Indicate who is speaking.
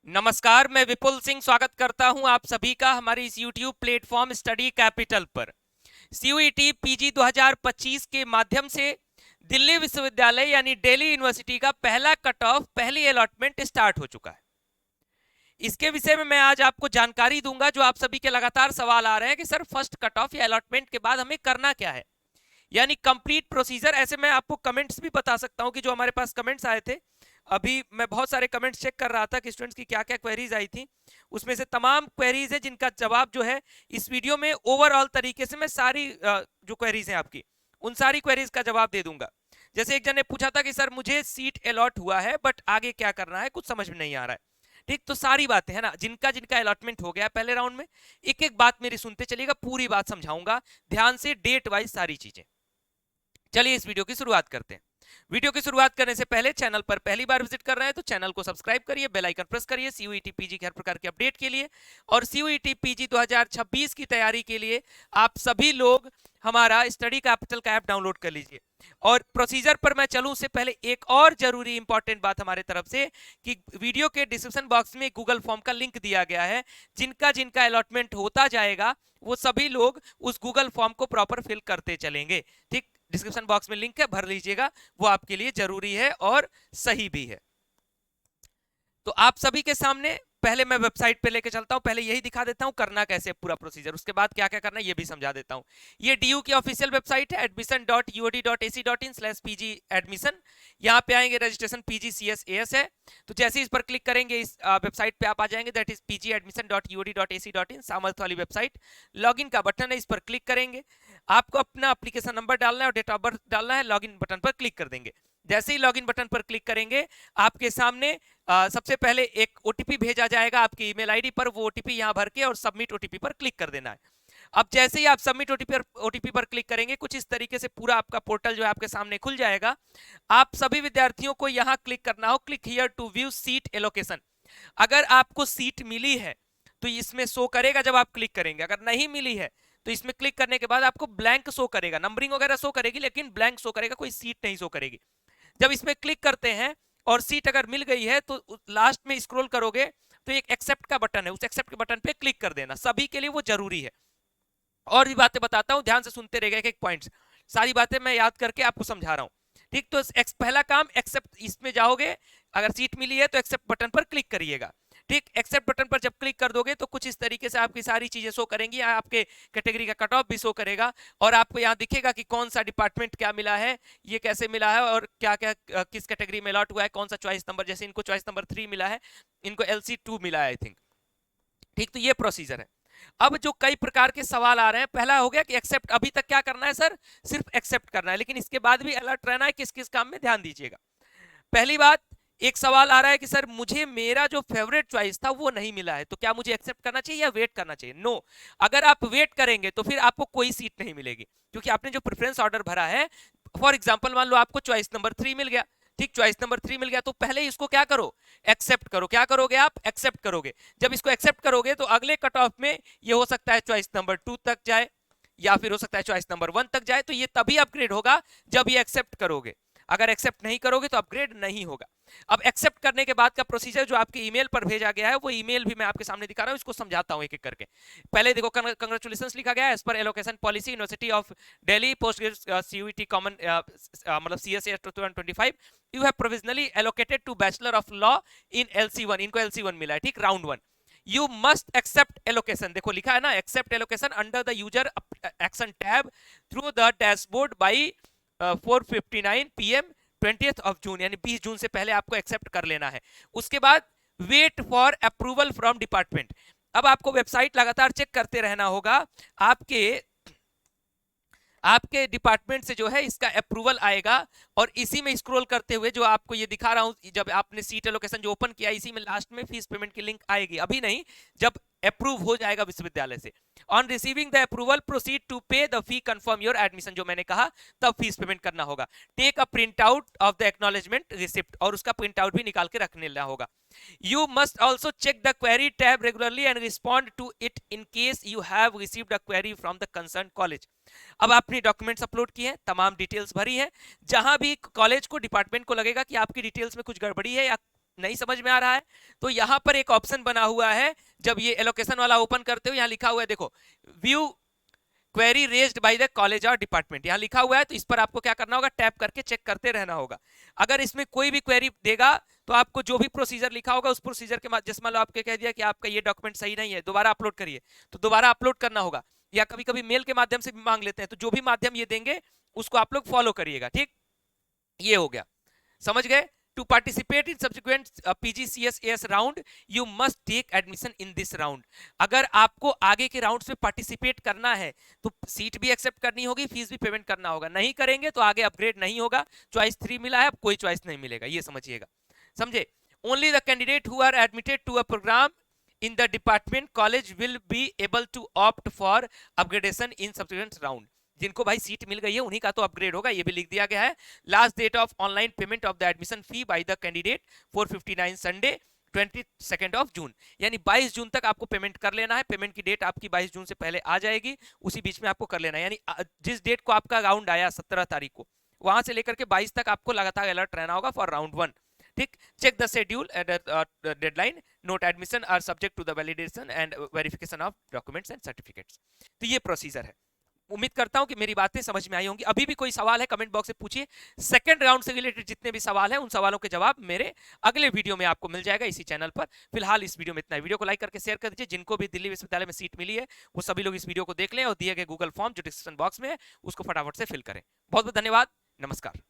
Speaker 1: नमस्कार, मैं विपुल सिंह स्वागत करता हूं आप सभी का हमारे इस YouTube प्लेटफॉर्म स्टडी कैपिटल पर। CUET PG 2025 के माध्यम से दिल्ली विश्वविद्यालय यानी दिल्ली यूनिवर्सिटी का पहला कट ऑफ, पहली अलॉटमेंट स्टार्ट हो चुका है। इसके विषय में मैं आज आपको जानकारी दूंगा। जो आप सभी के लगातार सवाल आ रहे हैं कि सर फर्स्ट कट ऑफ या अलॉटमेंट के बाद हमें करना क्या है, यानी कंप्लीट प्रोसीजर। ऐसे मैं आपको कमेंट्स भी बता सकता हूं कि जो हमारे पास कमेंट्स आए थे, अभी मैं बहुत सारे कमेंट्स चेक कर रहा था कि स्टूडेंट्स की क्या क्या क्वेरीज आई थी। उसमें से तमाम क्वेरीज है जिनका जवाब जो है इस वीडियो में ओवरऑल तरीके से मैं सारी जो क्वेरीज हैं आपकी, उन सारी क्वेरीज का जवाब दे दूंगा। जैसे एक जन ने पूछा था कि सर मुझे सीट अलॉट हुआ है बट आगे क्या करना है, कुछ समझ में नहीं आ रहा है। ठीक, तो सारी बातें है ना, जिनका जिनका अलॉटमेंट हो गया पहले राउंड में, एक एक बात मेरी सुनते चलिएगा, पूरी बात समझाऊंगा ध्यान से, डेट वाइज सारी चीजें। चलिए इस वीडियो की शुरुआत करते हैं। वीडियो की शुरुआत करने से पहले चैनल पर पहली बार विजिट कर रहे हैं तो चैनल को सब्सक्राइब करिए, बेल आइकन प्रेस करिए CUET PG के हर प्रकार के अपडेट के लिए। और CUET PG 2026 की तैयारी के लिए आप सभी लोग हमारा स्टडी कैपिटल का ऐप डाउनलोड कर लीजिए। और प्रोसीजर पर मैं चलूं उससे पहले एक और जरूरी इंपॉर्टेंट बात हमारे तरफ से कि वीडियो के डिस्क्रिप्शन बॉक्स में गूगल फॉर्म का लिंक दिया गया है। जिनका जिनका अलॉटमेंट होता जाएगा वो सभी लोग उस गूगल फॉर्म को प्रॉपर फिल करते चलेंगे। ठीक, डिस्क्रिप्शन बॉक्स में लिंक है, भर लीजिएगा, वो आपके लिए जरूरी है और सही भी है। तो आप सभी के सामने पहले मैं वेबसाइट पे लेके चलता हूं, पहले यही दिखा देता हूं करना कैसे पूरा प्रोसीजर, उसके बाद क्या क्या करना है ये भी समझा देता हूं। ये DU की ऑफिशियल वेबसाइट है admission.uod.ac.in/pg admission। यहाँ पे आएंगे, रजिस्ट्रेशन PGCS है, तो जैसे इस पर क्लिक करेंगे इस वेबसाइट पे आप आ जाएंगे, दैट इज pgadmission.uod.ac.in, सामर्थ वाली वेबसाइट। लॉगिन का बटन है, इस पर क्लिक करेंगे, आपको अपना एप्लीकेशन नंबर डालना है और डेट ऑफ बर्थ डालना है, लॉगिन बटन पर क्लिक कर देंगे। जैसे ही लॉगिन बटन पर क्लिक करेंगे आपके सामने सबसे पहले एक OTP भेजा जाएगा आपकी ईमेल आईडी पर। वो OTP यहां भर के और सबमिट OTP पर क्लिक कर देना है। अब जैसे ही आप सबमिट OTP पर क्लिक करेंगे कुछ इस तरीके से पूरा आपका पोर्टल जो है आपके सामने खुल जाएगा। आप सभी विद्यार्थियों को यहां क्लिक करना हो, click here to view seat allocation. अगर आपको सीट मिली है तो इसमें शो करेगा जब आप क्लिक करेंगे, अगर नहीं मिली है तो इसमें क्लिक करने के बाद आपको ब्लैंक शो करेगा, नंबरिंग वगैरह शो करेगी लेकिन ब्लैंक शो करेगा, कोई सीट नहीं शो करेगी। जब इसमें क्लिक करते हैं और सीट अगर मिल गई है तो लास्ट में स्क्रॉल करोगे तो एक एक्सेप्ट का बटन है, उस एक्सेप्ट के बटन पे क्लिक कर देना, सभी के लिए वो जरूरी है। और भी बातें बताता हूं, ध्यान से सुनते रहेगा, एक एक पॉइंट, सारी बातें मैं याद करके आपको समझा रहा हूं। ठीक, तो पहला काम एक्सेप्ट, इसमें जाओगे, अगर सीट मिली है तो एक्सेप्ट बटन पर क्लिक करिएगा। ठीक, एक्सेप्ट बटन पर जब क्लिक कर दोगे तो कुछ इस तरीके से आपकी सारी चीजें शो करेंगी, आपके कैटेगरी का कट ऑफ भी शो करेगा और आपको यहाँ दिखेगा कि कौन सा डिपार्टमेंट क्या मिला है, ये कैसे मिला है और क्या क्या किस कैटेगरी में अलॉट हुआ है, कौन सा चॉइस नंबर, जैसे इनको चॉइस नंबर 3 मिला है, इनको LC2 मिला है आई थिंक। ठीक, तो ये प्रोसीजर है। अब जो कई प्रकार के सवाल आ रहे हैं, पहला हो गया कि एक्सेप्ट, अभी तक क्या करना है सर, सिर्फ एक्सेप्ट करना है, लेकिन इसके बाद भी अलर्ट रहना है, किस किस काम में ध्यान दीजिएगा। पहली बात, एक सवाल आ रहा है कि सर मुझे मेरा जो फेवरेट चॉइस था वो नहीं मिला है, तो क्या मुझे एक्सेप्ट करना चाहिए या वेट करना चाहिए? नो, अगर आप वेट करेंगे तो फिर आपको कोई सीट नहीं मिलेगी, क्योंकि आपने जो प्रेफरेंस ऑर्डर भरा है, फॉर एग्जाम्पल मान लो आपको चॉइस नंबर 3 मिल गया। ठीक, चॉइस नंबर 3 मिल गया तो पहले इसको क्या करो, एक्सेप्ट करो। क्या करोगे आप? एक्सेप्ट करोगे। जब इसको एक्सेप्ट करोगे तो अगले कट ऑफ में ये हो सकता है चॉइस नंबर 2 तक जाए या फिर हो सकता है चॉइस नंबर 1 तक जाए, तो ये तभी अपग्रेड होगा जब ये एक्सेप्ट करोगे। अगर एक्सेप्ट नहीं करोगे तो अपग्रेड नहीं होगा। अब एक्सेप्ट करने के बाद का प्रोसीजर जो आपके ईमेल पर भेजा गया है, वो ईमेल भी मैं आपके सामने दिखा रहा हूं, इसको समझाता हूं एक एक करके। पहले देखो, कंग्रेचुलेशंस लिखा गया है, as per allocation policy university of Delhi post CUET common मतलब CSA 2025 you have provisionally allocated to bachelor of law in LC1, इनको LC1 मिला है। ठीक, round 1 you must accept allocation, देखो लिखा है ना, accept allocation under the user action tab through the dashboard by 4:59 PM 20th of June, यानी 20 जून से पहले आपको एक्सेप्ट कर लेना है। उसके बाद wait for approval from department. अब आपको वेबसाइट लगातार चेक करते रहना होगा, आपके डिपार्टमेंट से जो है इसका अप्रूवल आएगा और इसी में स्क्रॉल करते हुए जो आपको ये दिखा रहा हूं, जब आपने सीट एलोकेशन जो ओपन किया, इसी में लास्ट में फीस पेमेंट की लिंक आएगी, अभी नहीं, जब अप्रूव हो जाएगा विश्वविद्यालय से। On receiving the approval proceed to pay the fee, confirm your admission, जो मैंने कहा, तब फीस पेमेंट करना होगा। Take a print out of the acknowledgement receipt, और उसका प्रिंट आउट भी निकाल के रखने लेना होगा। You must also check the query tab regularly and respond to it in case you have received a query from the concerned college। अब आपने डॉक्यूमेंट्स अपलोड किए हैं, तमाम डिटेल्स भरी हैं, जहां भी कॉलेज को, डिपार्टमेंट को लगेगा कि आपकी डिटेल्स में कुछ गड़बड़ी है या नहीं समझ में आ रहा है तो यहां पर एक ऑप्शन बना हुआ है, जब ये एलोकेशन वाला ओपन करते हो यहां लिखा हुआ है, देखो view query raised by the college और डिपार्टमेंट, यहां लिखा हुआ है। तो इस पर आपको क्या करना होगा, टैप करके चेक करते रहना होगा। अगर इसमें कोई भी क्वेरी देगा तो आपको जो भी प्रोसीजर लिखा होगा उस प्रोसीजर के जैसे मान लो आपके कह दिया कि आपका ये डॉक्यूमेंट सही नहीं है, दोबारा अपलोड करिए, तो दोबारा अपलोड करना होगा। या कभी कभी मेल के माध्यम से भी मांग लेते हैं, तो जो भी माध्यम ये देंगे उसको आप लोग फॉलो करिएगा। ठीक, ये हो गया, समझ गए। To participate in subsequent PGCS round you must take admission in this round. अगर आपको आगे के राउंड्स में पार्टिसिपेट करना है तो सीट भी एक्सेप्ट करनी होगी, फीस भी पेमेंट करना होगा। नहीं करेंगे तो आगे अपग्रेड नहीं होगा। चॉइस 3 मिला है, अब कोई चॉइस नहीं मिलेगा, ये समझिएगा, समझे। Only the candidate who are admitted to a programme in the department college will be able to opt for upgradation in subsequent round। जिनको भाई सीट मिल गई है उन्हीं का तो अपग्रेड होगा, ये भी लिख दिया गया है। Last date of online payment of the admission fee by the candidate 459 Sunday 22 of June, यानी 22 जून तक आपको पेमेंट कर लेना है। पेमेंट की डेट आपकी 22 जून से पहले आ जाएगी, उसी बीच में आपको कर लेना है। यानी जिस डेट को आपका राउंड आया 17 तारीख को, वहां से लेकर के 22 तक आपको लगातार अलर्ट रहना होगा फॉर राउंड 1। ठीक, check the schedule deadline, note admission are subject to the validation and verification of documents and certificates. तो ये प्रोसीजर है। उम्मीद करता हूं कि मेरी बातें समझ में आई होंगी। अभी भी कोई सवाल है कमेंट बॉक्स में पूछिए। सेकंड राउंड से रिलेटेड जितने भी सवाल हैं उन सवालों के जवाब मेरे अगले वीडियो में आपको मिल जाएगा इसी चैनल पर। फिलहाल इस वीडियो में इतना है। वीडियो को लाइक करके शेयर कर दीजिए। जिनको भी दिल्ली विश्वविद्यालय में सीट मिली है वो सभी लोग इस वीडियो को देख लें और दिए गए गूगल फॉर्म जो डिस्क्रिप्शन बॉक्स में है उसको फटाफट से फिल करें। बहुत बहुत धन्यवाद, नमस्कार।